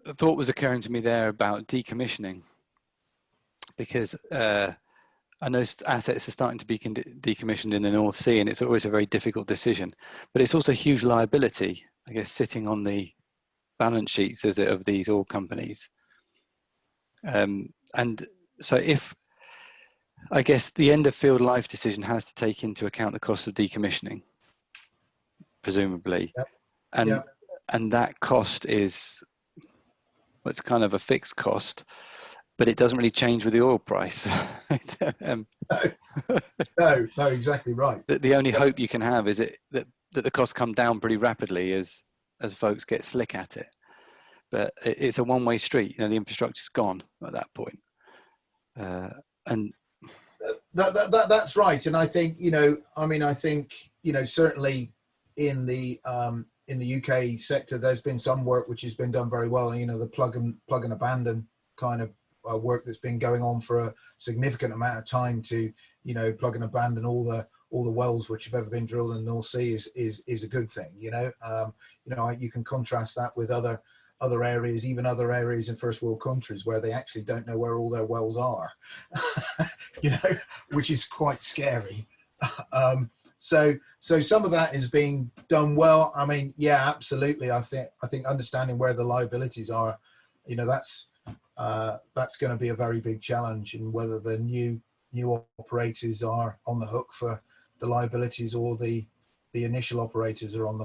a thought was occurring to me there about decommissioning, because I know assets are starting to be decommissioned in the North Sea, and it's always a very difficult decision. But it's also a huge liability, I guess, sitting on the balance sheets of these oil companies. And so if, I guess, the end of field life decision has to take into account the cost of decommissioning, presumably. Yep. And Yep. and that cost is, well, it's kind of a fixed cost, but it doesn't really change with the oil price. No, exactly right. The only hope you can have is that the costs come down pretty rapidly as folks get slick at it. But it's a one-way street. You know, the infrastructure's gone at that point. And that's right. And I think, I think, certainly in the UK sector, there's been some work which has been done very well. The plug and abandon kind of work that's been going on for a significant amount of time to, plug and abandon all the wells which have ever been drilled in the North Sea is a good thing. You can contrast that with other areas, even other areas in first world countries where they actually don't know where all their wells are, which is quite scary. So some of that is being done well. I mean, yeah, absolutely. I think understanding where the liabilities are, that's going to be a very big challenge, and whether the new operators are on the hook for the liabilities, or the initial operators are on the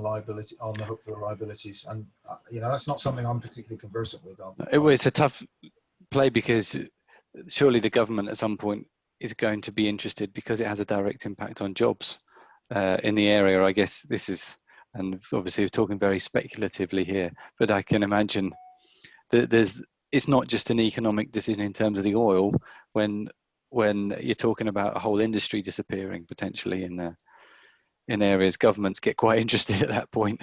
hook for the liabilities. And that's not something I'm particularly conversant with. It's a tough play, because surely the government at some point is going to be interested, because it has a direct impact on jobs in the area. I guess this is, and obviously we're talking very speculatively here, but I can imagine that it's not just an economic decision in terms of the oil, when you're talking about a whole industry disappearing potentially in areas. Governments get quite interested at that point.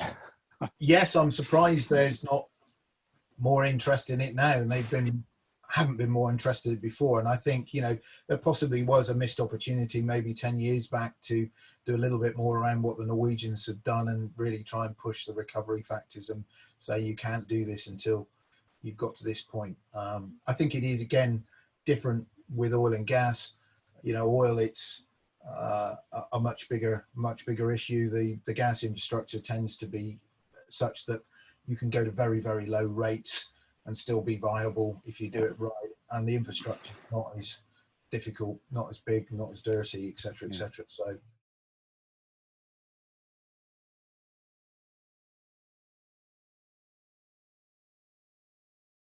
Yes, I'm surprised there's not more interest in it now, and haven't been more interested before. And I think, there possibly was a missed opportunity maybe 10 years back to do a little bit more around what the Norwegians have done, and really try and push the recovery factors and say you can't do this until you've got to this point. I think it is, again, different with oil and gas. Oil, it's a much bigger issue. The gas infrastructure tends to be such that you can go to very, very low rates and still be viable if you do it right. And the infrastructure is not as difficult, not as big, not as dirty, etc., etc. So